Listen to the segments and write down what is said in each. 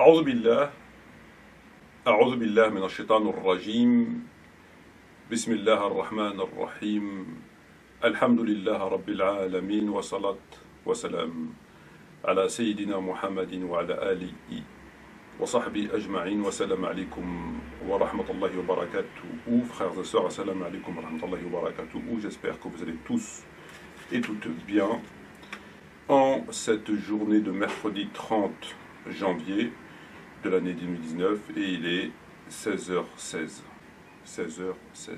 أعوذ بالله من الشيطان الرجيم. بسم الله الرحمن الرحيم. الحمد لله رب العالمين، وصلاة وسلام على سيدنا محمد وعلى آله وصحبه أجمعين. والسلام عليكم ورحمة الله وبركاته. Frères et sœurs, assalamu alaikum wa rahmatullahi wa barakatuh. J'espère que vous allez tous et toutes bien en cette journée de mercredi 30 janvier de l'année 2019, et il est 16h16. 16h16.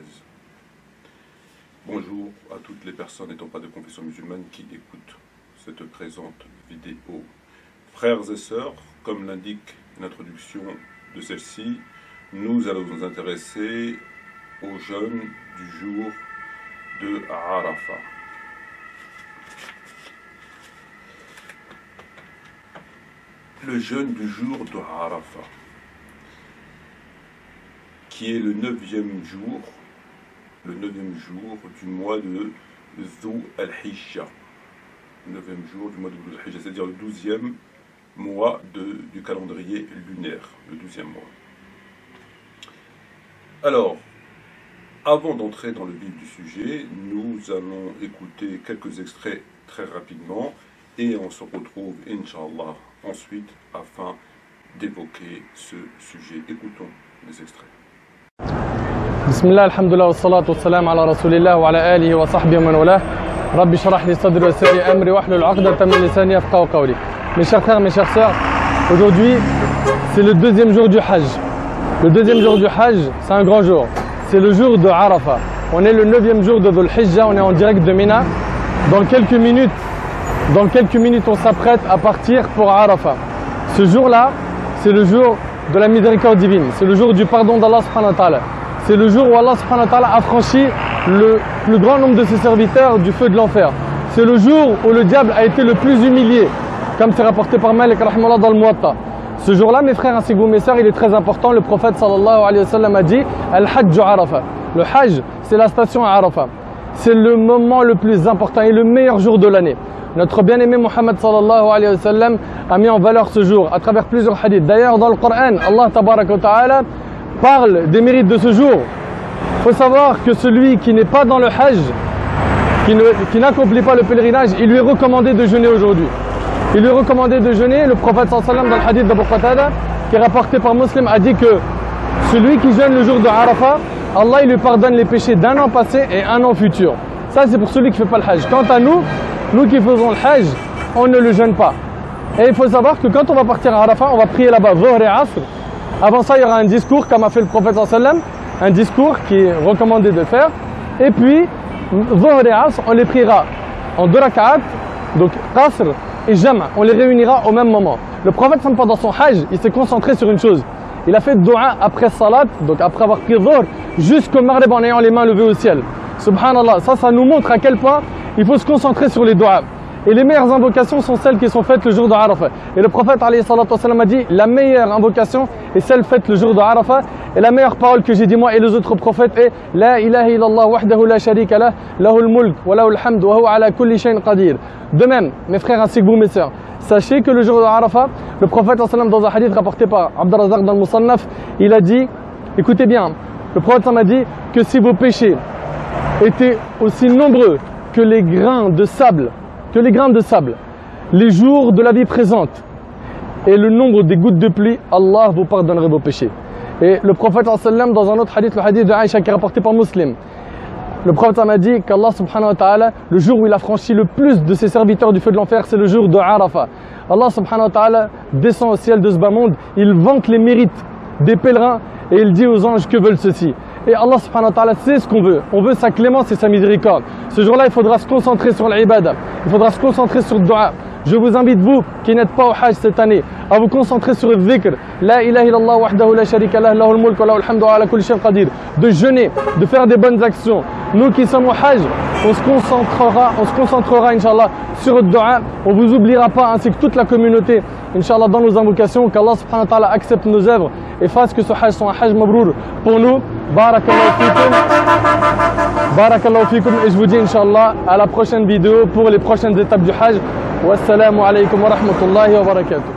Bonjour à toutes les personnes n'étant pas de confession musulmane qui écoutent cette présente vidéo. Frères et sœurs, comme l'indique l'introduction de celle-ci, nous allons nous intéresser au jeûne du jour de Arafat. Le jeûne du jour de Arafat, qui est le 9e jour du mois de Dhu al-Hijja. Le 9e jour du mois de Dhu al-Hijja, c'est-à-dire le 12e mois du calendrier lunaire, le 12e mois. Alors, avant d'entrer dans le vif du sujet, nous allons écouter quelques extraits très rapidement et on se retrouve, Inch'Allah, ensuite afin d'évoquer ce sujet. Écoutons les extraits. Bismillah, alhamdulillah, wa salatu wa salam ala rasulillah wa ala alihi wa sahbihi wa man wala. Rabbi shrah li sadri wa yassir li amri wahlul 'uqdatan min lisani yafqahu qawli. Mes chers frères, mes chères sœurs, aujourd'hui c'est le deuxième jour du Hajj. Le deuxième jour du Hajj, c'est un grand jour. C'est le jour de Arafat. On est le 9e jour de Dhul Hijja, on est en direct de Mina. Dans quelques minutes, on s'apprête à partir pour Arafat. Ce jour-là, c'est le jour de la miséricorde divine. C'est le jour du pardon d'Allah subhanahu wa ta'ala. C'est le jour où Allah subhanahu wa ta'ala a franchi le plus grand nombre de ses serviteurs du feu de l'enfer. C'est le jour où le diable a été le plus humilié, comme c'est rapporté par Malik rahimahullah dans le Muwatta. Ce jour-là, mes frères ainsi que vous, mes sœurs, il est très important. Le prophète sallallahu alayhi wa sallam a dit Al-Hajj Arafat. Le Hajj, c'est la station à Arafat. C'est le moment le plus important et le meilleur jour de l'année. Notre bien-aimé Muhammad sallallahu alayhi wa sallam a mis en valeur ce jour à travers plusieurs hadiths. D'ailleurs, dans le Coran, Allah tabaraka wa ta'ala parle des mérites de ce jour. Il faut savoir que celui qui n'est pas dans le Hajj, qui n'accomplit pas le pèlerinage, il lui est recommandé de jeûner aujourd'hui. Il lui est recommandé de jeûner. Le prophète sallallahu alayhi wa sallam, dans le hadith d'Abu Qatada, qui est rapporté par Muslim, a dit que celui qui jeûne le jour de Arafat, Allah il lui pardonne les péchés d'un an passé et un an futur. Ça, c'est pour celui qui ne fait pas le Hajj. Quant à nous qui faisons le Hajj, on ne le jeûne pas. Et il faut savoir que quand on va partir à Arafat, on va prier là-bas, Dhuhr et Asr. Avant ça, il y aura un discours, comme a fait le prophète sallallahu alayhi wa sallam, un discours qui est recommandé de faire. Et puis, Dhuhr et Asr, on les priera en 2 rak'at, donc Qasr et Jam', on les réunira au même moment. Le prophète, pendant son Hajj, il s'est concentré sur une chose. Il a fait dua après salat, donc après avoir prié Dhuhr, jusqu'au Maghrib en ayant les mains levées au ciel. Subhanallah, ça nous montre à quel point il faut se concentrer sur les du'as. Et les meilleures invocations sont celles qui sont faites le jour de Arafat. Et le prophète alayhi salatu wassalam a dit, la meilleure invocation est celle faite le jour de Arafat. Et la meilleure parole que j'ai dit moi et les autres prophètes est La ilaha illallah wahdahu la sharika lah, lahul mulk wa lahul hamd wa huwa ala kulli shay'in qadir. De même, mes frères ainsi que vous, mes sœurs, sachez que le jour de Arafat, le prophète dans un hadith rapporté par Abdurrazzaq dans le Musannaf, il a dit, écoutez bien, le prophète a dit que si vos péchés étaient aussi nombreux que les grains de sable, les jours de la vie présente et le nombre des gouttes de pluie, Allah vous pardonnerait vos péchés. Et le prophète dans un autre hadith, le hadith de Aïcha qui est rapporté par Muslim, le prophète m'a dit qu'Allah subhanahu wa ta'ala, le jour où il a franchi le plus de ses serviteurs du feu de l'enfer, c'est le jour de Arafat. Allah subhanahu wa ta'ala descend au ciel de ce bas monde, il vante les mérites des pèlerins et il dit aux anges que veulent ceux-ci. Et Allah subhanahu wa ta'ala sait ce qu'on veut. On veut sa clémence et sa miséricorde. Ce jour-là, il faudra se concentrer sur l'ibada. Il faudra se concentrer sur le dua. Je vous invite, vous qui n'êtes pas au Hajj cette année, à vous concentrer sur le dhikr. La ilaha illallah wahdahu la sharika lah, lahul mulk wa lahul hamdu wa ala kulli shay'in qadir. De jeûner, de faire des bonnes actions. Nous qui sommes au Hajj, on se concentrera, Inch'Allah, sur le dua. On vous oubliera pas, ainsi que toute la communauté, Inch'Allah, dans nos invocations. Qu'Allah subhanahu wa ta'ala accepte nos œuvres et fasse que ce Hajj soit un Hajj mabrour pour nous. Barakallahu fikum. Et je vous dis, Inch'Allah, à la prochaine vidéo pour les prochaines étapes du Hajj. Wassalamu alaikum wa rahmatullahi wa barakatuh.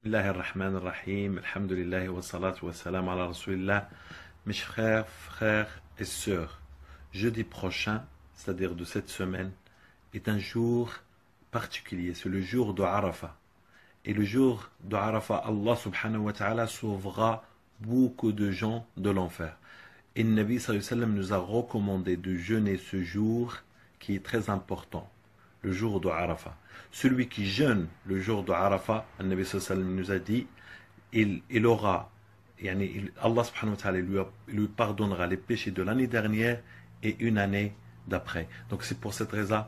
Bismillahirrahmanirrahim, alhamdulillah wa salatu wa salam ala rasulillah. Mes frères et sœurs, jeudi prochain, c'est-à-dire de cette semaine, est un jour particulier, c'est le jour de Arafat. Et le jour de Arafat, Allah subhanahu wa ta'ala sauvera beaucoup de gens de l'enfer. Et le Nabi sallallahu alayhi wa sallam nous a recommandé de jeûner ce jour qui est très important, le jour de Arafat. Celui qui jeûne le jour de Arafat, le Nabi sallallahu alayhi wa sallam nous a dit, il aura, Allah subhanahu wa ta'ala lui pardonnera les péchés de l'année dernière et une année d'après. Donc c'est pour cette raison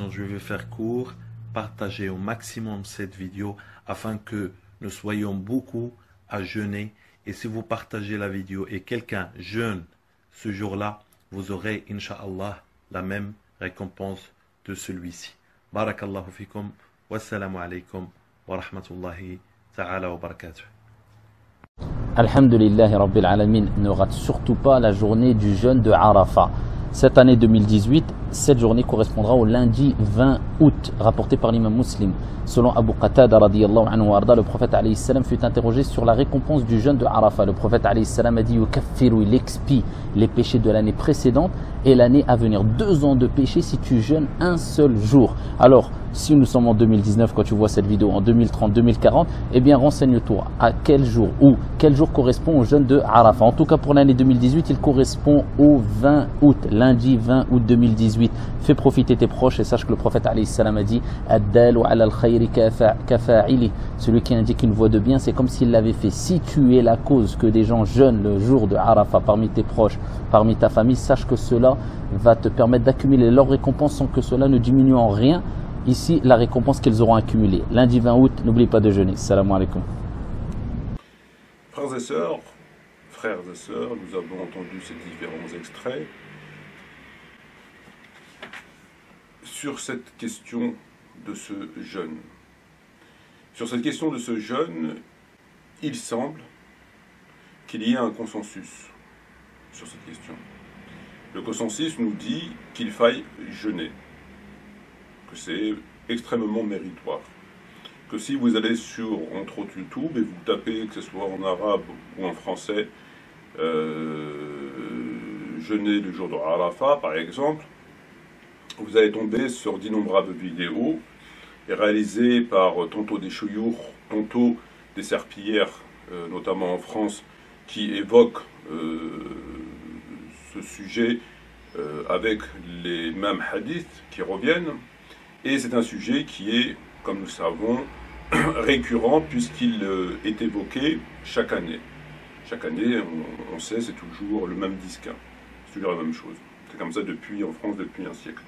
que je vais faire court, partager au maximum cette vidéo afin que nous soyons beaucoup à jeûner. Et si vous partagez la vidéo et quelqu'un jeûne ce jour-là, vous aurez, Inch'Allah, la même récompense de celui-ci. Barakallahu fikum, wassalamu alaikum wa rahmatullahi ta'ala wa barakatuh. Alhamdulillah Rabbil Alamin, ne rate surtout pas la journée du jeûne de Arafat. Cette année 2018, cette journée correspondra au lundi 20 août, rapporté par l'imam Muslim. Selon Abu Qatada radiyallahu anhu wa arda, le prophète alayhi salam fut interrogé sur la récompense du jeûne de Arafat. Le prophèt alayhi salam a dit yukaffiru, il expie les péchés de l'année précédente et l'année à venir. 2 ans de péché si tu jeûnes un seul jour. Alors, si nous sommes en 2019, quand tu vois cette vidéo, en 2030, 2040, eh bien renseigne-toi à quel jour ou quel jour correspond au jeûne de Arafat. En tout cas pour l'année 2018, il correspond au 20 août, lundi 20 août 2018. Fais profiter tes proches et sache que le prophète alayhi salam a dit Ad-dalu ala al-khayri kafa'ili. Celui qui indique une voie de bien, c'est comme s'il l'avait fait. Si tu es la cause que des gens jeûnent le jour de Arafat parmi tes proches, parmi ta famille, sache que cela va te permettre d'accumuler leur récompense sans que cela ne diminue en rien ici la récompense qu'ils auront accumulée. Lundi 20 août, n'oublie pas de jeûner. Salam alaikum. Frères et sœurs, nous avons entendu ces différents extraits. Sur cette question de ce jeûne. Sur cette question de ce jeûne, il semble qu'il y ait un consensus sur cette question. Le consensus nous dit qu'il faille jeûner, que c'est extrêmement méritoire, que si vous allez sur, entre autres, YouTube et vous tapez, que ce soit en arabe ou en français, jeûner le jour de Arafat par exemple, vous allez tomber sur d'innombrables vidéos réalisées par tantôt des chouyours, tantôt des serpillères, notamment en France, qui évoquent ce sujet avec les mêmes hadiths qui reviennent. Et c'est un sujet qui est, comme nous le savons, récurrent puisqu'il est évoqué chaque année. Chaque année, on sait, c'est toujours le même disque, c'est toujours la même chose. C'est comme ça en France depuis un siècle.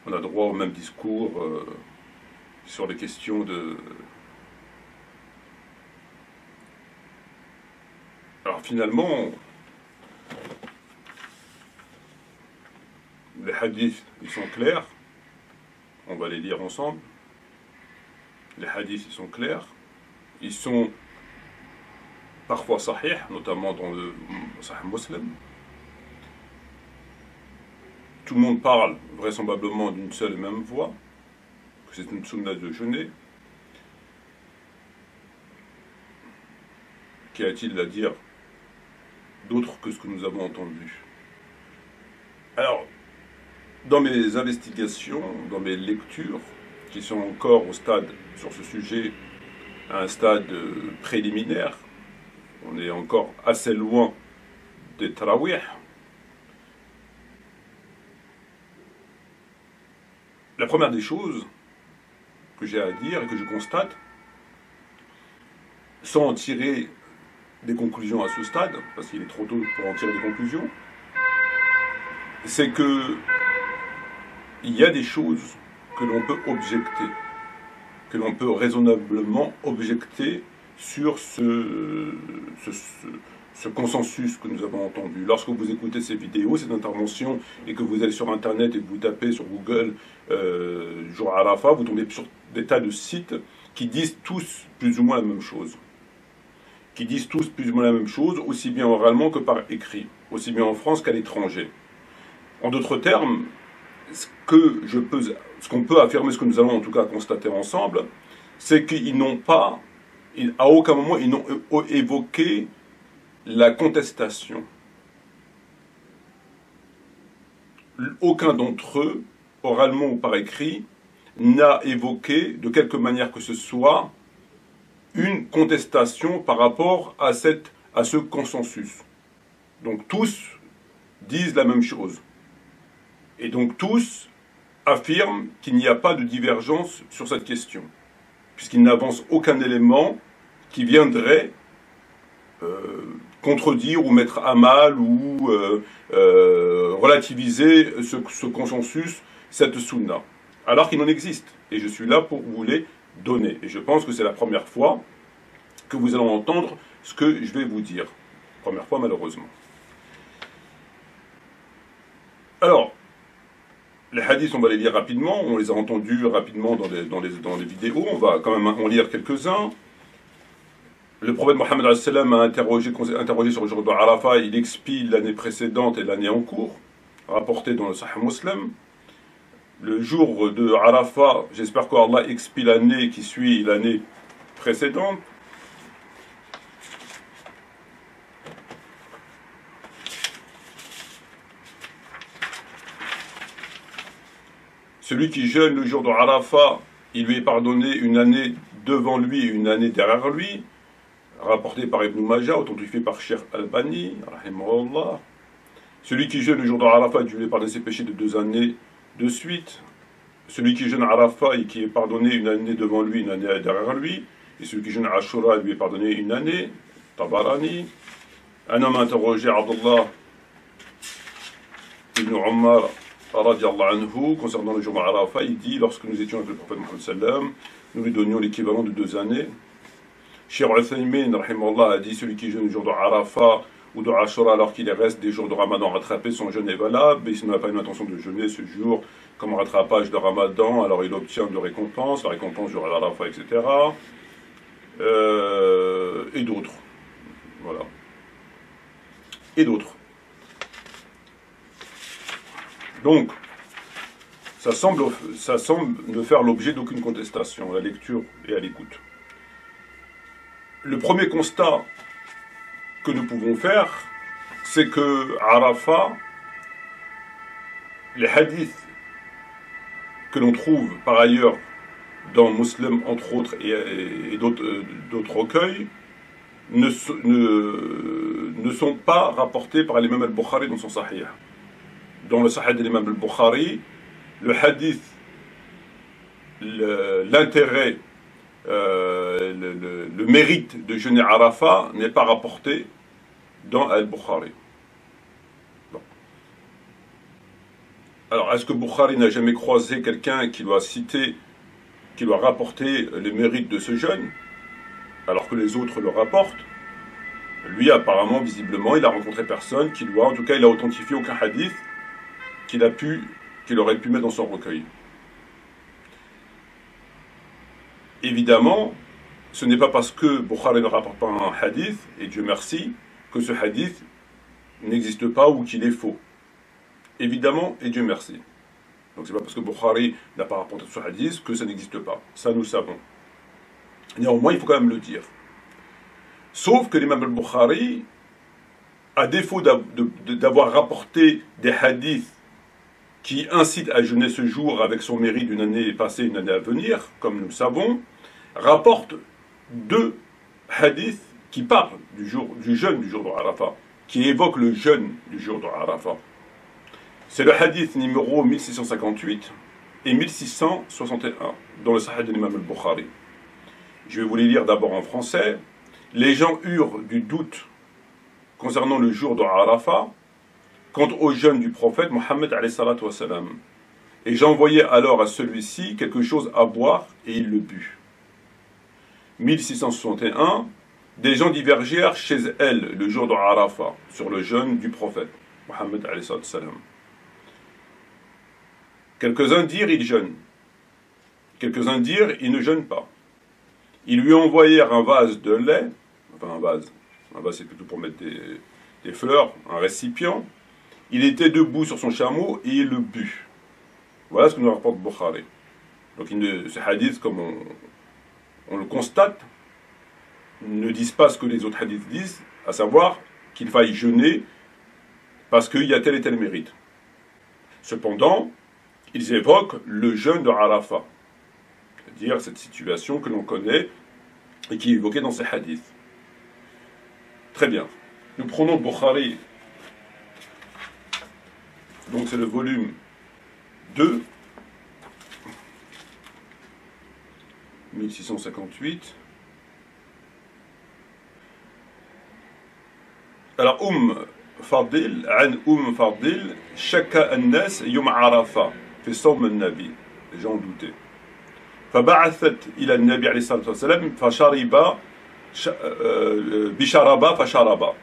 On a droit au même discours sur les questions de... Alors finalement, les hadiths, ils sont clairs. On va les lire ensemble. Les hadiths, ils sont clairs. Ils sont parfois sahih, notamment dans le Sahih Muslim. Tout le monde parle vraisemblablement d'une seule et même voix, que c'est une sunna de jeûner. Qu'y a-t-il à dire d'autre que ce que nous avons entendu? Alors, dans mes investigations, dans mes lectures, qui sont encore au stade, sur ce sujet, à un stade préliminaire, on est encore assez loin des tarawih. La première des choses que j'ai à dire et que je constate, sans en tirer des conclusions à ce stade, parce qu'il est trop tôt pour en tirer des conclusions, c'est que il y a des choses que l'on peut objecter, que l'on peut raisonnablement objecter sur ce consensus que nous avons entendu. Lorsque vous écoutez ces vidéos, cette intervention, et que vous allez sur Internet et que vous tapez sur Google jour Arafat, vous tombez sur des tas de sites qui disent tous plus ou moins la même chose. Qui disent tous plus ou moins la même chose, aussi bien oralement que par écrit, aussi bien en France qu'à l'étranger. En d'autres termes, ce qu'on peut affirmer, ce que nous allons en tout cas constater ensemble, c'est qu'ils n'ont pas, à aucun moment, ils n'ont évoqué la contestation. Aucun d'entre eux, oralement ou par écrit, n'a évoqué, de quelque manière que ce soit, une contestation par rapport à ce consensus. Donc tous disent la même chose. Et donc tous affirment qu'il n'y a pas de divergence sur cette question, puisqu'ils n'avancent aucun élément qui viendrait contredire ou mettre à mal ou relativiser ce consensus, cette sunna, alors qu'il en existe. Et je suis là pour vous les donner. Et je pense que c'est la première fois que vous allez entendre ce que je vais vous dire. Première fois, malheureusement. Alors, les hadiths, on va les lire rapidement. On les a entendus rapidement dans les vidéos. On va quand même en lire quelques-uns. Le prophète Mohammed a interrogé sur le jour de Arafat. Il expie l'année précédente et l'année en cours, rapporté dans le Sahih Muslim. Le jour de Arafat, j'espère qu'Allah expie l'année qui suit l'année précédente. Celui qui jeûne le jour de Arafat, il lui est pardonné une année devant lui et une année derrière lui, rapporté par Ibn Majah, authentifié par Cheikh Albani, rahimahullah. Celui qui jeûne le jour de Arafat, il lui est pardonné ses péchés de 2 années de suite. Celui qui jeûne Arafat et qui est pardonné une année devant lui, une année derrière lui. Et celui qui jeûne Ashura, lui est pardonné une année. Tabarani. Un homme a interrogé Abdullah ibn Umar concernant le jour de Arafat. Il dit, lorsque nous étions avec le prophète Mohammed sallam, nous lui donnions l'équivalent de 2 années. Cheikh Uthaymin rahimahullah a dit, celui qui jeûne le jour de Arafat ou de Ashura alors qu'il reste des jours de Ramadan rattrapés, son jeûne est valable, mais s'il n'a pas une intention de jeûner ce jour comme rattrapage de Ramadan, alors il obtient de récompense, la récompense du jour d'Arafat, etc. Et d'autres. Voilà. Et d'autres. Donc, ça semble ne faire l'objet d'aucune contestation à la lecture et à l'écoute. Le premier constat que nous pouvons faire, c'est que Arafat, les hadiths que l'on trouve par ailleurs dans Muslim entre autres et d'autres recueils ne sont pas rapportés par l'imam al-Bukhari dans son Sahih. Dans le Sahih de l'imam al-Bukhari, le hadith, l'intérêt, le mérite de jeûner Arafat n'est pas rapporté dans al-Bukhari. Bon. Alors, est-ce que Bukhari n'a jamais croisé quelqu'un qui lui a cité, qui lui a rapporté les mérites de ce jeûne, alors que les autres le rapportent? Lui, apparemment, visiblement, il a rencontré personne qui lui a, en tout cas, il n'a authentifié aucun hadith qu'il aurait pu mettre dans son recueil. Évidemment, ce n'est pas parce que Bukhari ne rapporte pas un hadith, et Dieu merci, que ce hadith n'existe pas ou qu'il est faux. Évidemment, et Dieu merci. Donc c'est pas parce que Bukhari n'a pas rapporté ce hadith que ça n'existe pas. Ça, nous savons. Néanmoins, il faut quand même le dire. Sauf que l'imam al-Bukhari, à défaut d'avoir rapporté des hadiths qui incite à jeûner ce jour avec son mérite d'une année passée et une année à venir, comme nous le savons, rapporte 2 hadiths qui parlent du jeûne du jour de Arafat, qui évoquent le jeûne du jour de Arafat. C'est le hadith numéro 1658 et 1661 dans le Sahih de l'imam al-Bukhari. Je vais vous les lire d'abord en français. Les gens eurent du doute concernant le jour de Arafat, quant au jeûne du prophète Mohammed alayhi salatu wa salam. Et j'envoyai alors à celui-ci quelque chose à boire et il le but. 1661, des gens divergèrent chez elle le jour de Arafat sur le jeûne du prophète Mohammed alayhi salatu wa salam. Quelques-uns dirent il jeûne. Quelques-uns dirent il ne jeûne pas. Ils lui envoyèrent un vase de lait, enfin un vase c'est plutôt pour mettre des fleurs, un récipient. Il était debout sur son chameau et il le but. Voilà ce que nous rapporte Bukhari. Donc ce hadith, comme on le constate, ne disent pas ce que les autres hadiths disent, à savoir qu'il faille jeûner parce qu'il y a tel et tel mérite. Cependant, ils évoquent le jeûne de Arafat, c'est-à-dire cette situation que l'on connaît et qui est évoquée dans ces hadiths. Très bien. Nous prenons le Bukhari, donc c'est le volume 2, 1658. Alors, Fadil, عن Fadil, شك الناس يوم عرفة في صوم النبي. Les gens ont douté. فبعثت إلى النبي عليه الصلاة والسلام فشرب بشرب فشرب.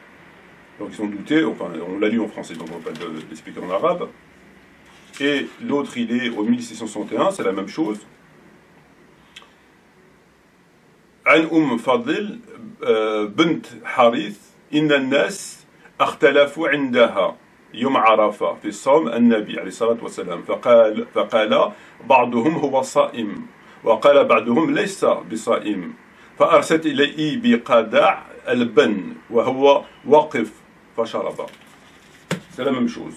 Donc ils ont douté, enfin on l'a lu en français, donc on va pas l'expliquer en arabe. Et l'autre il est au 1661, c'est la même chose. عن فضل بنت حارث إن الناس اختلفوا عندها يوم عرفة في صوم النبي عليه الصلاة والسلام فقال بعضهم هو صائم وقال بعضهم ليس بصائم فأرسلت إليه بقدع البن وهو واقف فشرب. C'est la même chose.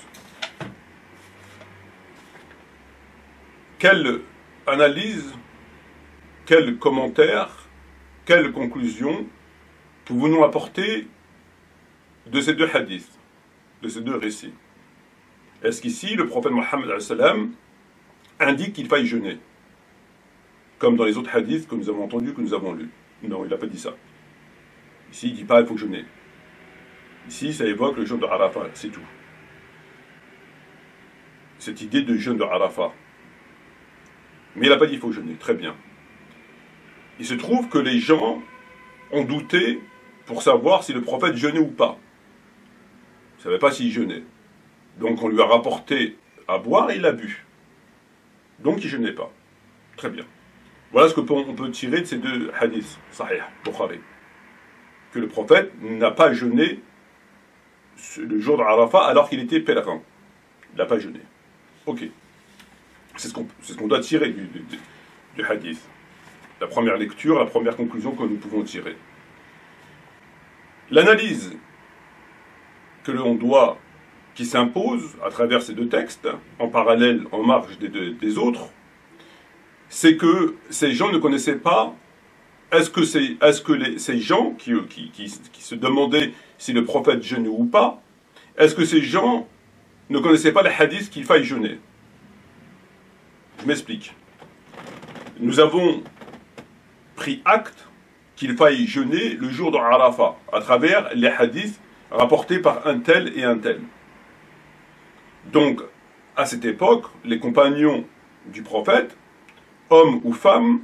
Quelle analyse, quel commentaire, quelle conclusion pouvons-nous apporter de ces deux hadiths, de ces deux récits? Est-ce qu'ici, le prophète Mohammed indique qu'il faille jeûner, comme dans les autres hadiths que nous avons entendus, que nous avons lus? Non, il n'a pas dit ça. Ici, il ne dit pas qu'il faut jeûner. Ici, ça évoque le jeûne de Arafat, c'est tout. Cette idée de jeûne de Arafat. Mais il n'a pas dit qu'il faut jeûner, très bien. Il se trouve que les gens ont douté pour savoir si le prophète jeûnait ou pas. Ils ne savaient pas s'il jeûnait. Donc on lui a rapporté à boire et il a bu. Donc il ne jeûnait pas. Très bien. Voilà ce qu'on peut tirer de ces deux hadiths, Sahih, Bukhari. Que le prophète n'a pas jeûné le jour d'Arafat alors qu'il était pèlerin. Il n'a pas jeûné. Ok. C'est ce qu'on doit tirer du hadith. La première lecture, la première conclusion que nous pouvons tirer. L'analyse que l'on doit, qui s'impose à travers ces deux textes, en parallèle, en marge des autres, c'est que ces gens ne connaissaient pas. Est-ce que ces gens qui se demandaient si le prophète jeûnait ou pas, est-ce que ces gens ne connaissaient pas les hadiths qu'il faille jeûner? Je m'explique. Nous avons pris acte qu'il faille jeûner le jour de Arafat, à travers les hadiths rapportés par un tel et un tel. Donc, à cette époque, les compagnons du prophète, hommes ou femmes,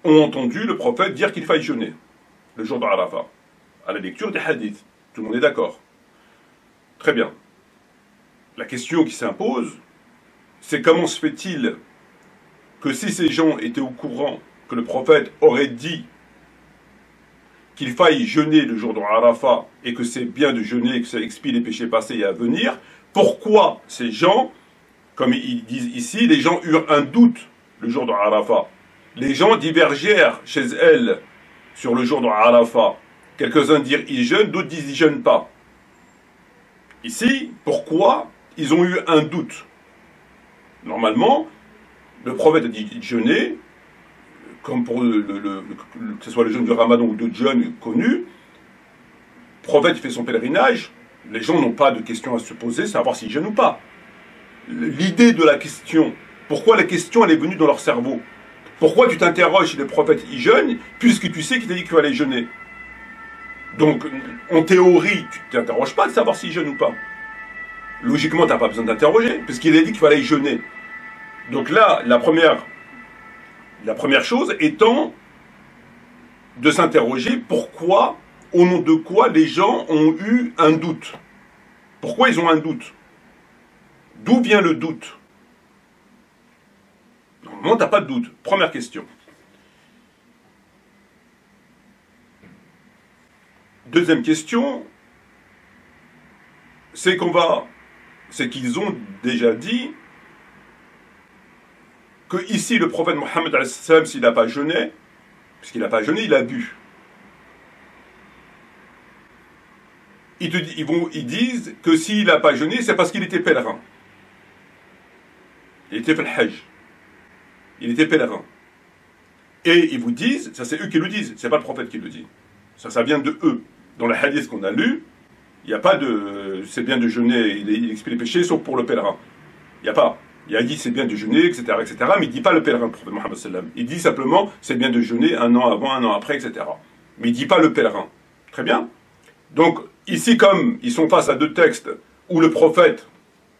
ont entendu le prophète dire qu'il faille jeûner le jour de Arafat, à la lecture des hadiths. Tout le monde est d'accord. Très bien. La question qui s'impose, c'est comment se fait-il que si ces gens étaient au courant que le prophète aurait dit qu'il faille jeûner le jour de Arafat et que c'est bien de jeûner et que ça expie les péchés passés et à venir, pourquoi ces gens, comme ils disent ici, les gens eurent un doute le jour de Arafat? Les gens divergèrent chez elles sur le jour de Arafat. Quelques-uns dirent ils jeûnent, d'autres disent ils jeûnent pas. Ici, pourquoi ils ont eu un doute? Normalement, le prophète a dit jeûner, comme pour que ce soit le jeûne du Ramadan ou d'autres jeûnes connus. Le prophète fait son pèlerinage, les gens n'ont pas de questions à se poser, savoir s'ils jeûnent ou pas. L'idée de la question, pourquoi la question elle est venue dans leur cerveau? Pourquoi tu t'interroges si le prophète y jeûne, puisque tu sais qu'il t'a dit qu'il fallait jeûner? Donc, en théorie, tu ne t'interroges pas de savoir s'il jeûne ou pas. Logiquement, tu n'as pas besoin d'interroger, puisqu'il a dit qu'il fallait jeûner. Donc là, la première chose étant de s'interroger pourquoi, au nom de quoi les gens ont eu un doute. Pourquoi ils ont un doute? D'où vient le doute? Normalement, tu n'as pas de doute. Première question. Deuxième question, c'est qu'ils ont déjà dit que ici le prophète Mohammed, s'il n'a pas jeûné, puisqu'il n'a pas jeûné, il a bu. Ils disent que s'il n'a pas jeûné, c'est parce qu'il était pèlerin. Il était fait le hajj. Il était pèlerin. Et ils vous disent, ça c'est eux qui le disent, c'est pas le prophète qui le dit. Ça vient de eux. Dans le hadith qu'on a lu, il n'y a pas de c'est bien de jeûner, il expie les péchés, sauf pour le pèlerin. Il n'y a pas. Il a dit c'est bien de jeûner, etc., etc., mais il ne dit pas le pèlerin, le prophète Mohammed sallam. Il dit simplement c'est bien de jeûner un an avant, un an après, etc. Mais il ne dit pas le pèlerin. Très bien. Donc, ici, comme ils sont face à deux textes où le prophète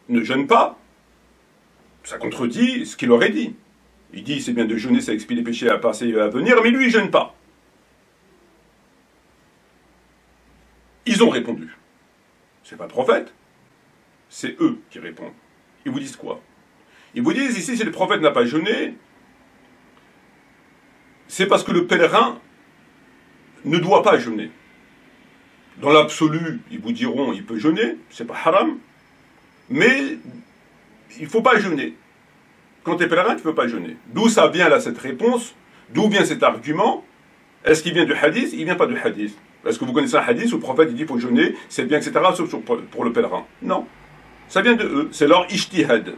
ne jeûne pas, ça contredit ce qu'il aurait dit. Il dit c'est bien de jeûner, ça expie les péchés à passer et à venir, mais lui, il ne jeûne pas. Ils ont répondu. C'est pas le prophète, c'est eux qui répondent. Ils vous disent quoi? Ils vous disent ici, si le prophète n'a pas jeûné, c'est parce que le pèlerin ne doit pas jeûner. Dans l'absolu, ils vous diront, il peut jeûner, c'est pas haram, mais il ne faut pas jeûner. Quand tu es pèlerin, tu ne peux pas jeûner. D'où ça vient là, cette réponse? D'où vient cet argument? Est-ce qu'il vient du hadith? Il ne vient pas du hadith. Est-ce que vous connaissez un hadith où le prophète dit qu'il faut jeûner, c'est bien, etc., sauf pour le pèlerin? Non. Ça vient de eux. C'est leur ijtihad.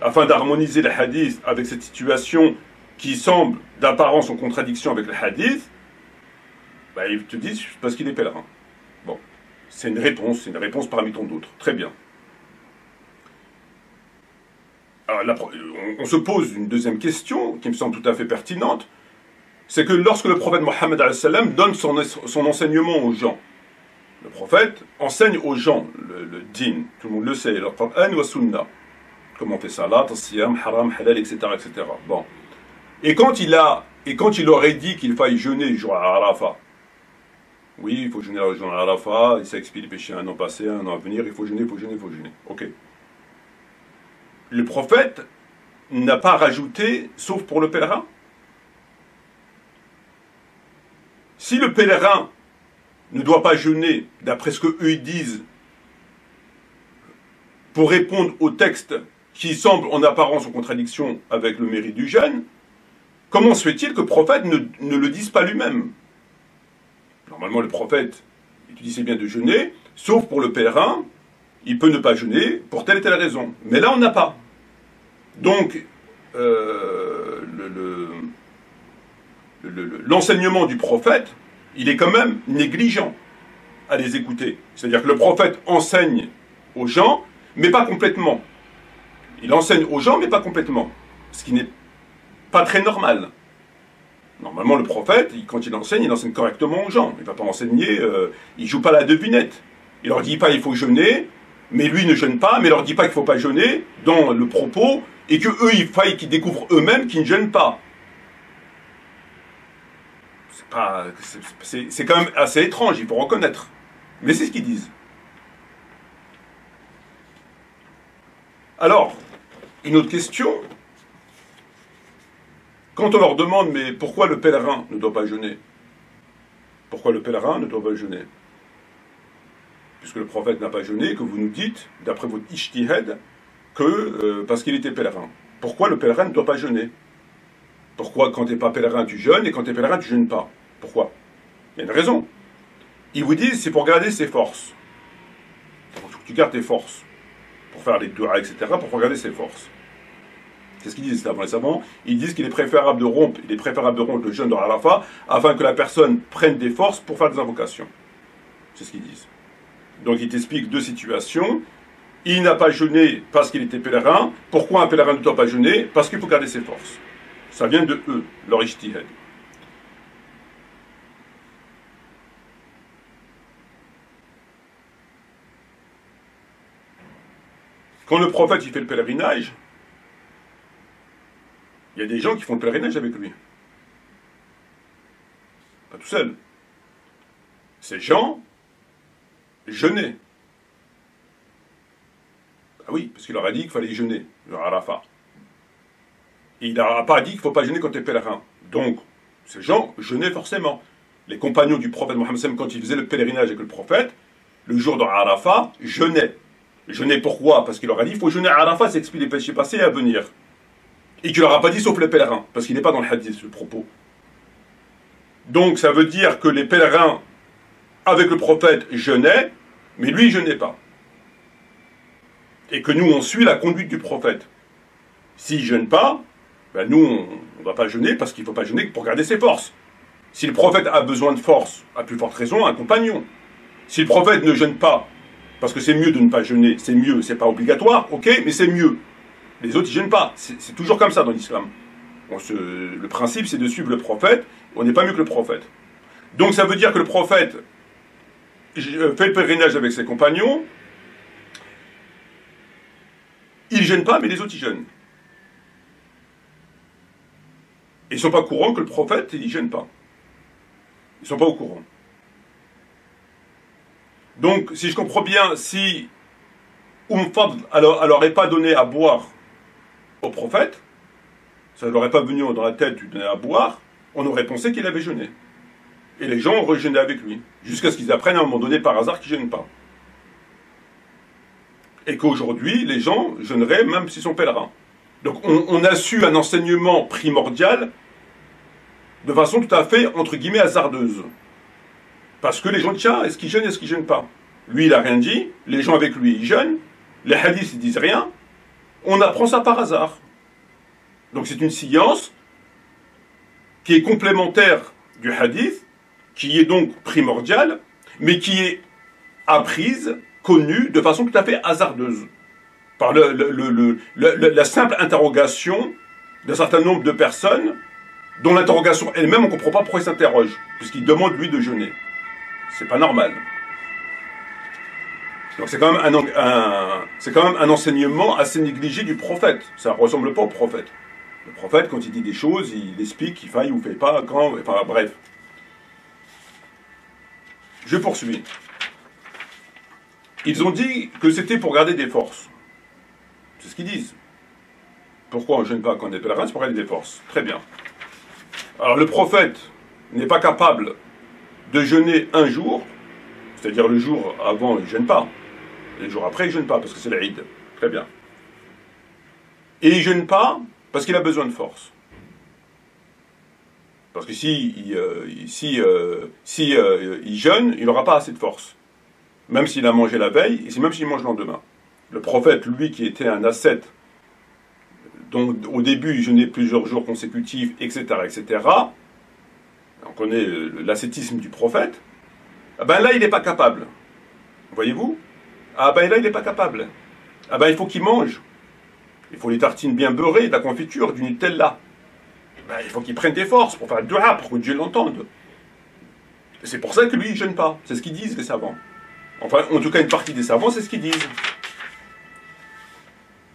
Afin d'harmoniser le hadith avec cette situation qui semble d'apparence en contradiction avec le hadith, ils te disent parce qu'il est pèlerin. Bon. C'est une réponse parmi tant d'autres. Très bien. Alors, on se pose une deuxième question qui me semble tout à fait pertinente, c'est que lorsque le prophète Mohammed donne son enseignement aux gens, le prophète enseigne aux gens le din, tout le monde le sait, le Qur'an wa Sunnah, comment on fait salat, siyam, haram, halal, etc., etc. Bon. Et quand il aurait dit qu'il faille jeûner le jour à Arafat, oui, il faut jeûner le jour à Arafat, il s'expie les péchés un an passé, un an à venir, il faut jeûner. Ok. Le prophète n'a pas rajouté, sauf pour le pèlerin. Si le pèlerin ne doit pas jeûner, d'après ce qu'eux ils disent, pour répondre au texte qui semble en apparence en contradiction avec le mérite du jeûne, comment se fait-il que le prophète ne le dise pas lui-même? Normalement, le prophète, il te dit c'est bien de jeûner, sauf pour le pèlerin, il peut ne pas jeûner pour telle et telle raison. Mais là, on n'a pas. Donc, l'enseignement du prophète, il est quand même négligent à les écouter. C'est-à-dire que le prophète enseigne aux gens, mais pas complètement. Il enseigne aux gens, mais pas complètement. Ce qui n'est pas très normal. Normalement, le prophète, quand il enseigne correctement aux gens. Il ne va pas enseigner, il ne joue pas la devinette. Il ne leur dit pas il faut jeûner, mais lui ne jeûne pas, mais il ne leur dit pas qu'il ne faut pas jeûner dans le propos, et qu'eux, il faille qu'ils découvrent eux-mêmes qu'ils ne jeûnent pas. C'est quand même assez étrange, il faut reconnaître. Mais c'est ce qu'ils disent. Alors, une autre question. Quand on leur demande, mais pourquoi le pèlerin ne doit pas jeûner? Pourquoi le pèlerin ne doit pas jeûner? Puisque le prophète n'a pas jeûné, que vous nous dites, d'après votre ijtihad, que parce qu'il était pèlerin. Pourquoi le pèlerin ne doit pas jeûner? Pourquoi quand tu n'es pas pèlerin tu jeûnes et quand tu es pèlerin tu ne jeûnes pas? Pourquoi? Il y a une raison. Ils vous disent c'est pour garder ses forces. Il faut que tu gardes tes forces. Pour faire les doigts, etc. Pour garder ses forces. C'est ce qu'ils disent avant les savants. Ils disent qu'il est préférable de rompre le jeûne de Arafat afin que la personne prenne des forces pour faire des invocations. C'est ce qu'ils disent. Donc ils t'expliquent deux situations. Il n'a pas jeûné parce qu'il était pèlerin. Pourquoi un pèlerin ne doit pas jeûner? Parce qu'il faut garder ses forces. Ça vient de eux, leur ijtihad. Quand le prophète il fait le pèlerinage, il y a des gens qui font le pèlerinage avec lui. Pas tout seul. Ces gens jeûnaient. Ah oui, parce qu'il leur a dit qu'il fallait jeûner, le Arafat. Et il n'a pas dit qu'il ne faut pas jeûner quand tu es pèlerin. Donc, ces gens jeûnaient forcément. Les compagnons du prophète Mohammed, quand ils faisaient le pèlerinage avec le prophète, le jour de Arafat, jeûnaient. Jeûner pourquoi? Parce qu'il leur a dit il faut jeûner à Arafat, c'est expier les péchés passés et à venir. Et qu'il leur a pas dit sauf les pèlerins, parce qu'il n'est pas dans le hadith, le propos. Donc ça veut dire que les pèlerins, avec le prophète, jeûnaient, mais lui, il jeûnait pas. Et que nous, on suit la conduite du prophète. S'il ne jeûne pas, ben nous, on ne va pas jeûner, parce qu'il ne faut pas jeûner pour garder ses forces. Si le prophète a besoin de force, à plus forte raison, un compagnon. Si le prophète ne jeûne pas, parce que c'est mieux de ne pas jeûner, c'est mieux, c'est pas obligatoire, ok, mais c'est mieux. Les autres, ils ne jeûnent pas. C'est toujours comme ça dans l'islam. Le principe, c'est de suivre le prophète. On n'est pas mieux que le prophète. Donc ça veut dire que le prophète fait le pèlerinage avec ses compagnons. Il ne jeûne pas, mais les autres, ils jeûnent. Et ils ne sont pas au courant que le prophète, il ne jeûne pas. Ils ne sont pas au courant. Donc, si je comprends bien, si Fadl elle n'aurait pas donné à boire au prophète, ça ne leur est pas venu dans la tête de lui donner à boire, on aurait pensé qu'il avait jeûné. Et les gens auraient jeûné avec lui, jusqu'à ce qu'ils apprennent à un moment donné par hasard qu'ils ne jeûnent pas. Et qu'aujourd'hui, les gens jeûneraient même s'ils sont pèlerins. Donc on a su un enseignement primordial de façon tout à fait, entre guillemets, hasardeuse. Parce que les gens disent, tiens, est-ce qu'ils jeûnent, est-ce qu'ils jeûnent pas? Lui, il n'a rien dit, les gens avec lui, ils jeûnent, les hadiths, ils disent rien, on apprend ça par hasard. Donc c'est une science qui est complémentaire du hadith, qui est donc primordiale, mais qui est apprise, connue, de façon tout à fait hasardeuse. Par la simple interrogation d'un certain nombre de personnes, dont l'interrogation elle-même, on ne comprend pas pourquoi ils s'interrogent, puisqu'ils demandent lui de jeûner. C'est pas normal. Donc c'est quand même un enseignement assez négligé du prophète. Ça ne ressemble pas au prophète. Le prophète, quand il dit des choses, il explique qu'il faille ou fait pas, quand, enfin bref. Je poursuis. Ils ont dit que c'était pour garder des forces. C'est ce qu'ils disent. Pourquoi on ne jeûne pas quand on est pèlerin? C'est pour garder des forces. Très bien. Alors le prophète n'est pas capable de jeûner un jour, c'est-à-dire le jour avant, il ne jeûne pas. Et le jour après, il ne jeûne pas, parce que c'est l'Aïd. Très bien. Et il ne jeûne pas parce qu'il a besoin de force. Parce que il jeûne, il n'aura pas assez de force. Même s'il a mangé la veille, et même s'il mange le lendemain. Le prophète, lui, qui était un ascète, dont au début il jeûnait plusieurs jours consécutifs, etc., etc., on connaît l'ascétisme du prophète, ah ben là, il n'est pas capable. Voyez-vous? Ah ben là, il n'est pas capable. Ah ben il faut qu'il mange. Il faut les tartines bien beurrées, de la confiture, du Nutella. Ben, il faut qu'il prenne des forces pour faire le dua, pour que Dieu l'entende. C'est pour ça que lui, il ne jeûne pas. C'est ce qu'ils disent, les savants. Enfin, en tout cas, une partie des savants, c'est ce qu'ils disent.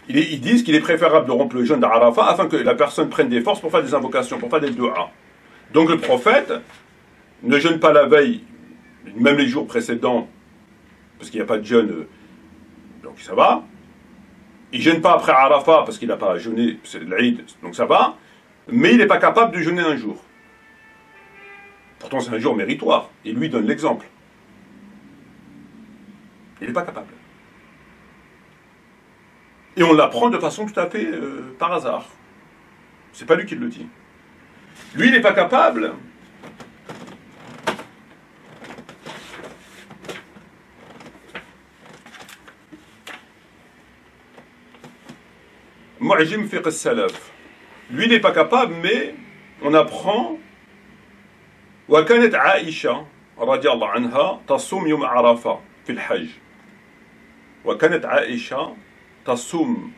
Ils disent qu'il est préférable de rompre le jeûne d'Arafat afin que la personne prenne des forces pour faire des invocations, pour faire des dua. Donc le prophète ne jeûne pas la veille, même les jours précédents, parce qu'il n'y a pas de jeûne, donc ça va. Il ne jeûne pas après Arafat, parce qu'il n'a pas jeûné, c'est l'Aïd, donc ça va. Mais il n'est pas capable de jeûner un jour. Pourtant c'est un jour méritoire, et lui donne l'exemple. Il n'est pas capable. Et on l'apprend de façon tout à fait par hasard. C'est pas lui qui le dit. Lui, il n'est pas capable. Mu'jim fiqh as-salaf. Lui, il n'est pas capable, mais on apprend. Wa kanat Aïcha, radiyallahu anha, tasum yom Arafa, fil hajj. Wa kanat Aïcha, tasum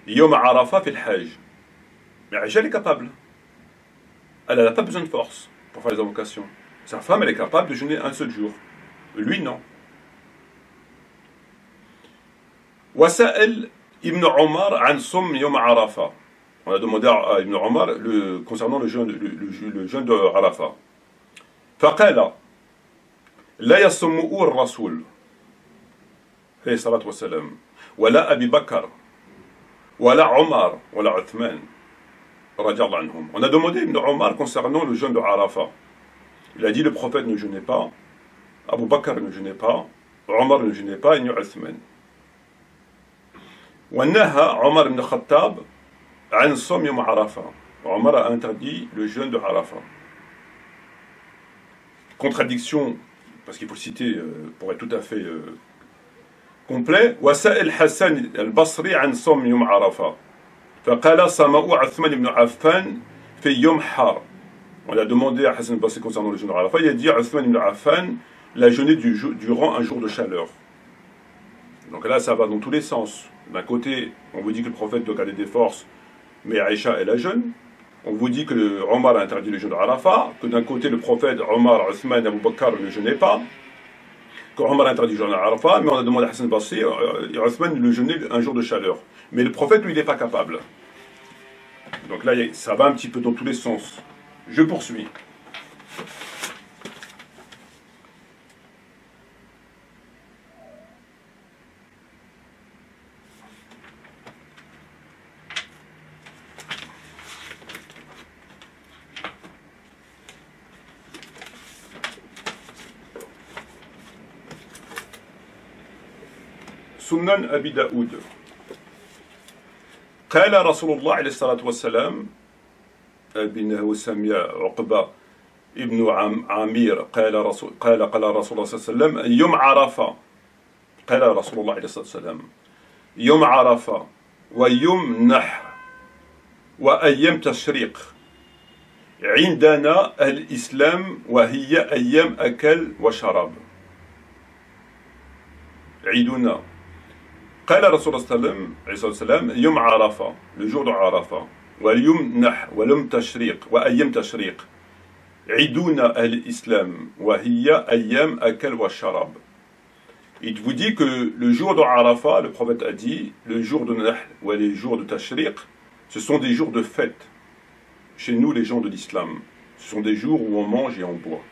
yom Arafa, fil hajj. Mais Aïcha, elle est capable. Elle n'a pas besoin de force pour faire les invocations. Sa femme, elle est capable de jeûner un seul jour. Lui, non. Wasa'el Ibn Omar an Soum Yom Arafa. On a demandé à Ibn Omar concernant le jeûne de Arafa. فقال لا يصومه الرسول عليه الصلاة والسلام ولا أبي بكر ولا عمر ولا عثمان. On a demandé à Ibn Omar concernant le jeûne de Arafat. Il a dit le prophète ne jeûnait pas, Abu Bakr ne jeûnait pas, Omar ne jeûnait pas, et ni Uthman. ونهى عمر بن الخطاب عن صوم يوم عرفة. Omar a interdit le jeûne de Arafat. Contradiction, parce qu'il faut le citer pour être tout à fait complet. وسائل حسن البصري عن صوم يوم عرفة فقال صامه عثمان بن عفان في يوم حار. On a demandé à Hassan al-Basri concernant le jeûne de Arafat, il a dit Uthman ibn Affan l'a jeûné durant un jour de chaleur. Donc là, ça va dans tous les sens. D'un côté, on vous dit que le prophète doit garder des forces, mais Aïcha, elle a jeûne. On vous dit que Omar a interdit le jeûne de Arafat, que d'un côté, le prophète, Omar, Uthman, Abu Bakr ne jeûnaient pas, que Omar a interdit le jeûne de Arafat, mais on a demandé à Hassan al-Basri, Uthman le jeûnait un jour de chaleur. Mais le prophète, lui, il n'est pas capable. Donc là, ça va un petit peu dans tous les sens. Je poursuis. Sunan Abi Daoud. قال رسول الله عليه الصلاة والسلام بأنه سمع عقبة ابن عمير قال رسول الله صلى الله عليه وسلم يوم عرفة قال رسول الله عليه الصلاة والسلام يوم عرفة ويوم نحر وأيام تشريق عندنا الإسلام وهي أيام أكل وشراب عيدنا قال رسول الله صلى الله عليه وسلم يوم عرفة le jour de Arafat واليوم نحر واليوم تشريق وأيام تشريق عيدنا الإسلام وهي أيام أكل وشراب. Il vous dit que le jour de Arafat, le prophète a dit, le jour de Nahl ou les jours de Tashriq, ce sont des jours de fête. Chez nous, les gens de l'islam, ce sont des jours où on mange et on boit.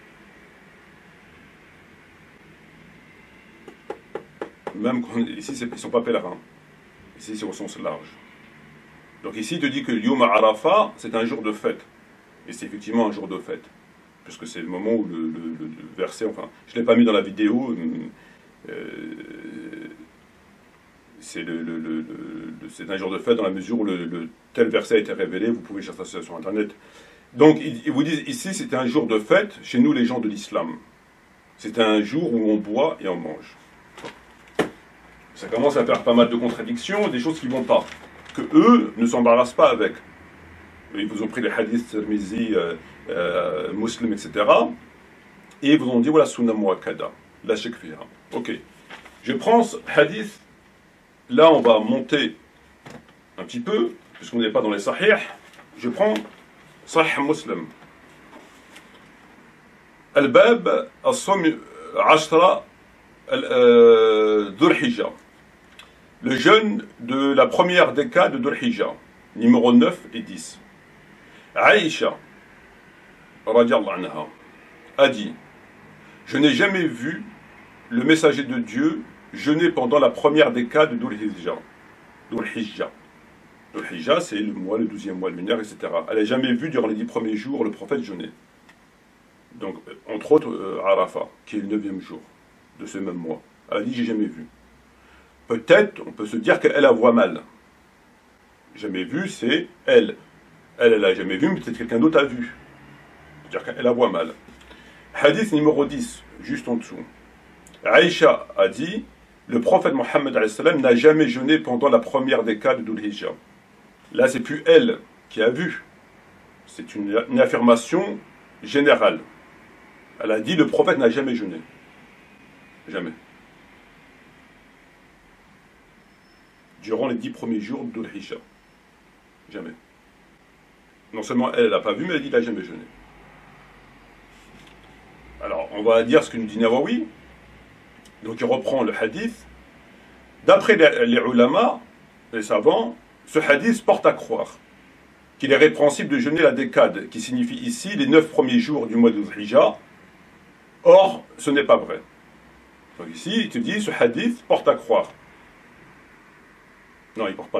Même ici, ils ne sont pas pèlerins. Ici, c'est au sens large. Donc ici, il te dit que Yom Arafat, c'est un jour de fête. Et c'est effectivement un jour de fête. Puisque c'est le moment où le verset, enfin, je ne l'ai pas mis dans la vidéo, c'est un jour de fête dans la mesure où le tel verset a été révélé, vous pouvez chercher ça sur Internet. Donc, ils vous disent ici, c'est un jour de fête chez nous, les gens de l'islam. C'est un jour où on boit et on mange. Ça commence à faire pas mal de contradictions, des choses qui ne vont pas, que eux ne s'embarrassent pas avec. Ils vous ont pris les hadiths, Tirmizi, Muslim, etc. Et ils vous ont dit, voilà, Sunna Muakkada, la shek fiha. Ok. Je prends ce hadith, là on va monter un petit peu, puisqu'on n'est pas dans les sahih. Je prends Sahih Muslim. Al-Bab, As-Sawm 10 Dhul Hijjah. Le jeûne de la première décade de Dhul Hijjah, numéro 9 et 10. Aïcha, radiallahu anha, a dit, je n'ai jamais vu le messager de Dieu jeûner pendant la première décade de Dhul Hijjah. Dhul Hijjah. Dhul Hijjah, c'est le mois, le 12e mois lunaire, etc. Elle n'a jamais vu durant les 10 premiers jours le prophète jeûner. Donc, entre autres, Arafat, qui est le 9e jour de ce même mois. Elle a dit, j'ai jamais vu. Peut-être, on peut se dire qu'elle a voix mal. Jamais vu, c'est elle. Elle n'a jamais vu, mais peut-être quelqu'un d'autre a vu. C'est-à-dire qu'elle a voix mal. Hadith numéro 10, juste en dessous. Aïcha a dit, le prophète Mohammed n'a jamais jeûné pendant la première décade de Dhul Hijjah. Là, c'est plus elle qui a vu. C'est une affirmation générale. Elle a dit, le prophète n'a jamais jeûné. Jamais. Durant les 10 premiers jours de Dhul Hijjah. Jamais. Non seulement elle n'a pas vu, mais elle dit qu'il n'a jamais jeûné. Alors, on va dire ce que nous dit Nawawi. Donc, il reprend le hadith. D'après les ulama, les savants, ce hadith porte à croire qu'il est répréhensible de jeûner la décade, qui signifie ici les 9 premiers jours du mois de Dhul Hijjah. Or, ce n'est pas vrai. Donc ici, il te dit, ce hadith porte à croire. Non, il ne porte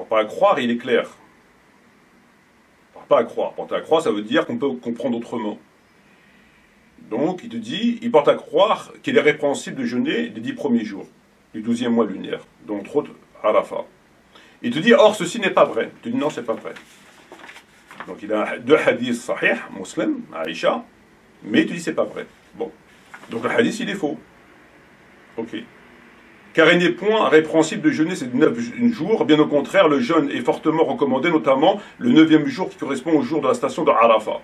pas à croire, il est clair. Il ne porte pas à croire. Porter à croire, ça veut dire qu'on peut comprendre autrement. Donc, il te dit, il porte à croire qu'il est répréhensible de jeûner les 10 premiers jours du 12e mois lunaire, dont entre autres Arafat. Il te dit, or, ceci n'est pas vrai. Tu dis, non, c'est pas vrai. Donc, il a deux hadiths sahih, Muslim, Aïcha, mais tu dis, c'est pas vrai. Bon. Donc, le hadith, il est faux. Ok. Car il n'est point répréhensible de jeûner ces 9 jours. Bien au contraire, le jeûne est fortement recommandé, notamment le 9e jour qui correspond au jour de la station de Arafat.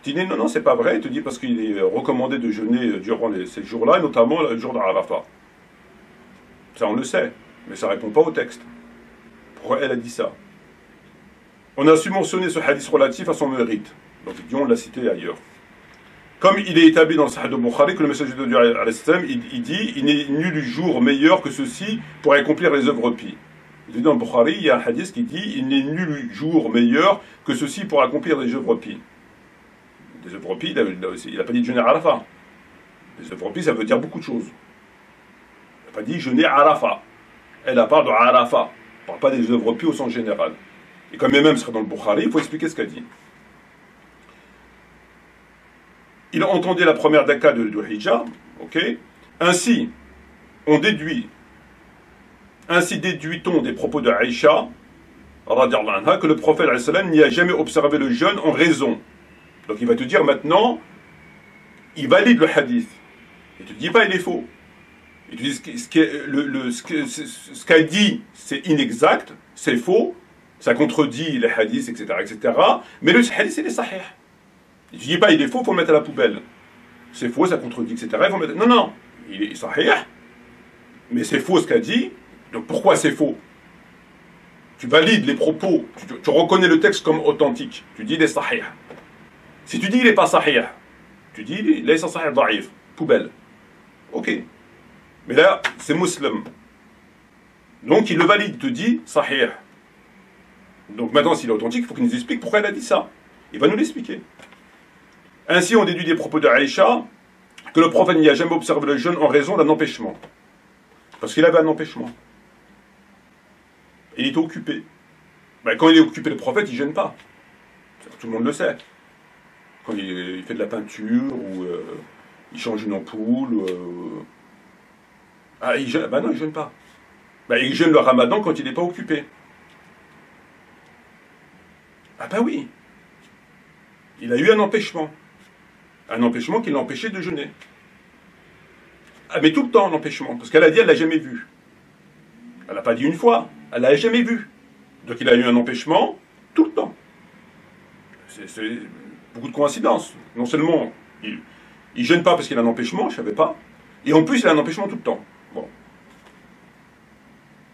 Tu dis, non, non, c'est pas vrai. Il te dit, parce qu'il est recommandé de jeûner durant ces jours-là, et notamment le jour de Arafat. Ça, on le sait, mais ça ne répond pas au texte. Pourquoi elle a dit ça? On a su mentionner ce hadith relatif à son mérite. Donc, on l'a cité ailleurs. Comme il est établi dans le Sahih de Bukhari que le messager de Dieu, il dit, il n'est nul jour meilleur que ceci pour accomplir les œuvres pies. Il dit dans le Bukhari, il y a un hadith qui dit, il n'est nul jour meilleur que ceci pour accomplir les œuvres pies. Des œuvres pies, il n'a pas dit jeûner à Arafat. Les œuvres pies, ça veut dire beaucoup de choses. Il n'a pas dit jeûner à Arafat. Elle parle de Arafat. Elle ne parle pas des œuvres pies au sens général. Et comme même ce sera dans le Bukhari, il faut expliquer ce qu'elle dit. Il a entendu la première daka de Hijab, ok. Ainsi déduit-on des propos de Aïcha, radiallahu anha, que le prophète n'y a jamais observé le jeûne en raison. Donc il va te dire maintenant, il valide le hadith. Il ne te dit pas il est faux. Il te dit ce qu'a dit, c'est inexact, c'est faux, ça contredit les hadiths, etc., etc. Mais le hadith, il est sahih. Il ne dit pas il est faux, il faut le mettre à la poubelle. C'est faux, ça contredit, etc. Il faut mettre... Non, non, il est sahih, mais c'est faux ce qu'a dit. Donc pourquoi c'est faux? Tu valides les propos, tu reconnais le texte comme authentique. Tu dis il est sahih. Si tu dis il n'est pas sahih, tu dis il est sahih da'if, poubelle. Ok. Mais là, c'est musulman. Donc il le valide, il te dit sahih. Donc maintenant, s'il est authentique, il faut qu'il nous explique pourquoi il a dit ça. Il va nous l'expliquer. Ainsi, on déduit des propos de Aïcha que le prophète n'y a jamais observé le jeûne en raison d'un empêchement. Parce qu'il avait un empêchement. Et il était occupé. Ben, quand il est occupé, le prophète, il ne gêne pas. Tout le monde le sait. Quand il fait de la peinture, ou il change une ampoule, ah, il gêne. Ben non, il ne gêne pas. Ben, il gêne le ramadan quand il n'est pas occupé. Ah ben oui. Il a eu un empêchement. Un empêchement qui l'a empêché de jeûner. Ah, mais tout le temps, l'empêchement. Parce qu'elle a dit, elle ne l'a jamais vu. Elle n'a pas dit une fois, elle ne l'a jamais vu. Donc il a eu un empêchement tout le temps. C'est beaucoup de coïncidences. Non seulement, il ne gêne pas parce qu'il a un empêchement, je ne savais pas, et en plus, il a un empêchement tout le temps. Bon.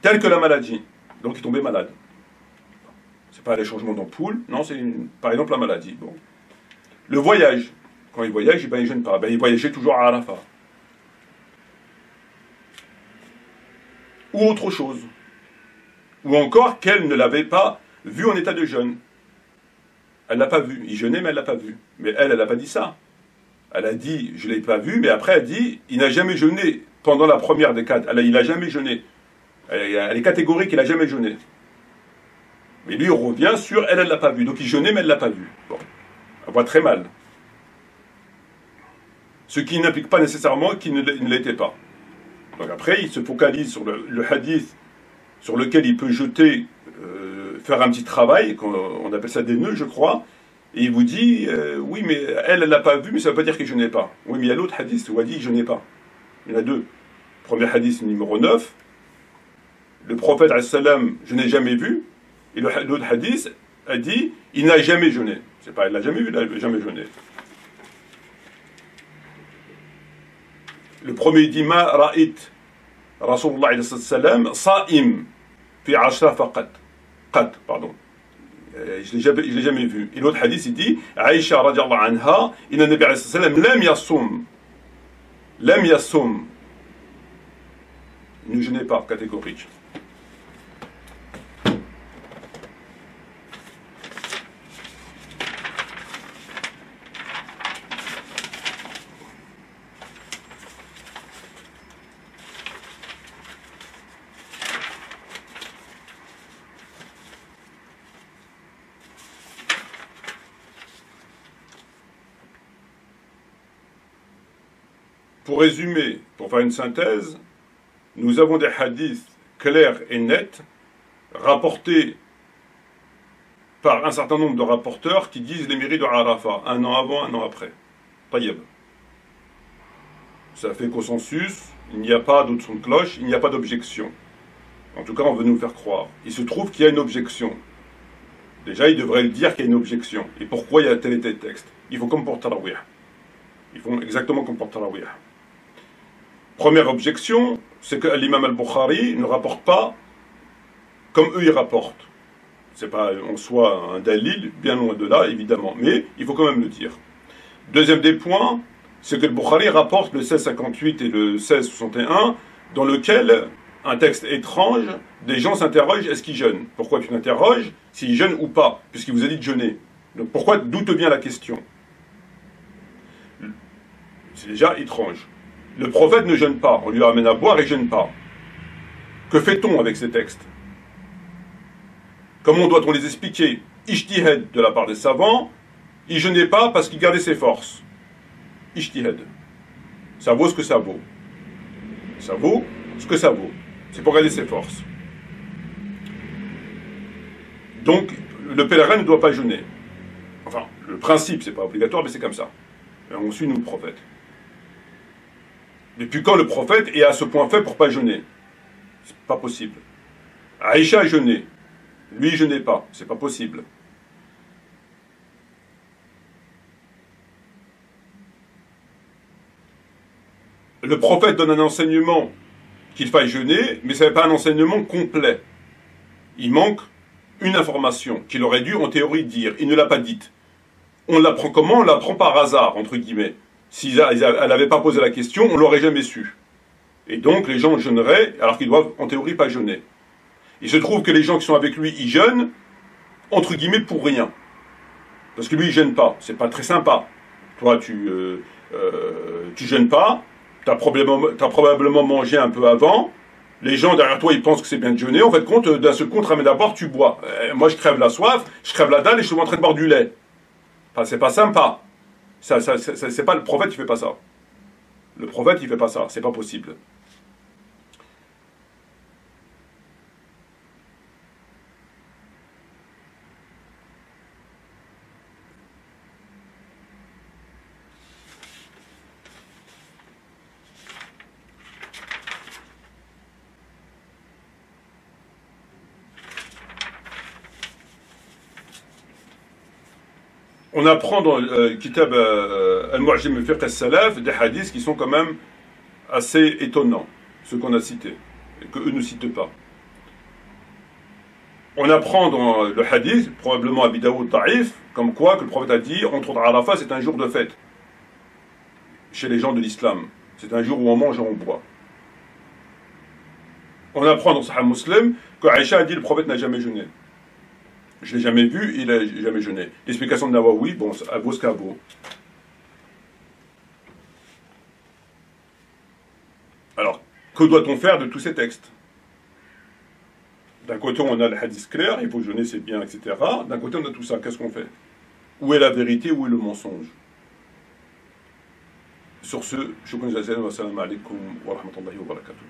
Tel que la maladie. Donc il est tombé malade. C'est pas les changements d'ampoule, non, c'est par exemple la maladie. Bon. Le voyage. Quand il voyage, ben, il ne gêne pas. Ben, il voyageait toujours à Arafat. Ou autre chose. Ou encore qu'elle ne l'avait pas vu en état de jeûne. Elle ne l'a pas vu. Il jeûnait, mais elle ne l'a pas vu. Mais elle n'a pas dit ça. Elle a dit, je ne l'ai pas vu, mais après elle dit, il n'a jamais jeûné pendant la première des 4. Il n'a jamais jeûné. Elle est catégorique, il n'a jamais jeûné. Mais lui, on revient sur, elle ne l'a pas vu. Donc il jeûnait, mais elle ne l'a pas vu. Bon. Elle voit très mal. Ce qui n'implique pas nécessairement qu'il ne l'était pas. Donc après, il se focalise sur le hadith sur lequel il peut jeter, faire un petit travail, on appelle ça des nœuds, je crois, et il vous dit, oui, mais elle ne l'a pas vu, mais ça ne veut pas dire que je n'ai pas. Oui, mais il y a l'autre hadith où elle dit, je n'ai pas. Il y en a deux. Premier hadith numéro 9, le prophète, je n'ai jamais vu, et l'autre hadith a dit, il n'a jamais jeûné. C'est pas, il n'a jamais vu, il n'a jamais jeûné. Le premier dit, ma ra'it Rasulullah sallam sa'im fi ashra faqat. Pardon. Je l'ai jamais vu. Et l'autre hadith, il dit, Aïcha radiallahu anha, inna nabi sallam lam yassum. Lam yassum. Ne jeûnez pas, catégorique. Pour résumer, pour faire une synthèse, nous avons des hadiths clairs et nets rapportés par un certain nombre de rapporteurs qui disent les mérites de Arafat, un an avant, un an après. Taïeb. Ça fait consensus, il n'y a pas d'autre son de cloche, il n'y a pas d'objection. En tout cas, on veut nous faire croire. Il se trouve qu'il y a une objection. Déjà, il devrait le dire qu'il y a une objection. Et pourquoi il y a tel et tel texte? Il faut comme pour Tarawih. Ils font exactement comme pour Tarawih. Première objection, c'est que l'imam al-Bukhari ne rapporte pas comme eux ils rapportent. C'est pas en soi un dalil, bien loin de là, évidemment, mais il faut quand même le dire. Deuxième des points, c'est que le Bukhari rapporte le 1658 et le 1661, dans lequel un texte étrange, des gens s'interrogent, est-ce qu'ils jeûnent? Pourquoi tu t'interroges s'ils jeûnent ou pas, puisqu'il vous a dit de jeûner? Donc pourquoi, d'où te vient la question? C'est déjà étrange. Le prophète ne jeûne pas, on lui ramène à boire et ne jeûne pas. Que fait-on avec ces textes? Comment doit-on les expliquer? Ijtihad de la part des savants, il jeûnait pas parce qu'il gardait ses forces. Ijtihad. Ça vaut ce que ça vaut. Ça vaut ce que ça vaut. C'est pour garder ses forces. Donc, le pèlerin ne doit pas jeûner. Enfin, le principe, c'est pas obligatoire, mais c'est comme ça. Et on suit nous le prophète. Depuis quand le prophète est à ce point fait pour pas jeûner? C'est pas possible. Aïcha a jeûné. Lui, il jeûnait pas. C'est pas possible. Le prophète donne un enseignement qu'il faille jeûner, mais ce n'est pas un enseignement complet. Il manque une information qu'il aurait dû en théorie dire. Il ne l'a pas dite. On l'apprend comment? On l'apprend par hasard, entre guillemets. Si elle n'avait pas posé la question, on ne l'aurait jamais su. Et donc les gens jeûneraient alors qu'ils doivent en théorie pas jeûner. Il se trouve que les gens qui sont avec lui, ils jeûnent, entre guillemets, pour rien. Parce que lui, il jeûne pas. C'est pas très sympa. Toi, tu jeûnes pas. T'as probablement mangé un peu avant. Les gens derrière toi, ils pensent que c'est bien de jeûner. En fait, compte, d'un seul coup, on te ramène à boire, tu bois. Moi, je crève la soif, je crève la dalle et je suis en train de boire du lait. Enfin, c'est pas sympa. C'est pas le prophète qui fait pas ça. Le prophète, il fait pas ça. C'est pas possible. On apprend dans le Kitab Al-Mu'jam al-Fiqh al-Salaf des hadiths qui sont quand même assez étonnants, ceux qu'on a cités, et qu'eux ne citent pas. On apprend dans le hadith, probablement Abi Daoud Ta'if, comme quoi que le prophète a dit, entre Arafat, c'est un jour de fête, chez les gens de l'islam. C'est un jour où on mange et on boit. On apprend dans Sahih Muslim que Aïcha a dit, le prophète n'a jamais jeûné. Je ne l'ai jamais vu, il n'a jamais jeûné. L'explication de Nawawi, bon, ça vaut ce qu'elle vaut. Alors, que doit-on faire de tous ces textes? D'un côté, on a le hadith clair, il faut jeûner, c'est bien, etc. D'un côté, on a tout ça, qu'est-ce qu'on fait? Où est la vérité, où est le mensonge? Sur ce, shukran jazilan wa salam alaikum wa rahmatullahi wa barakatuh.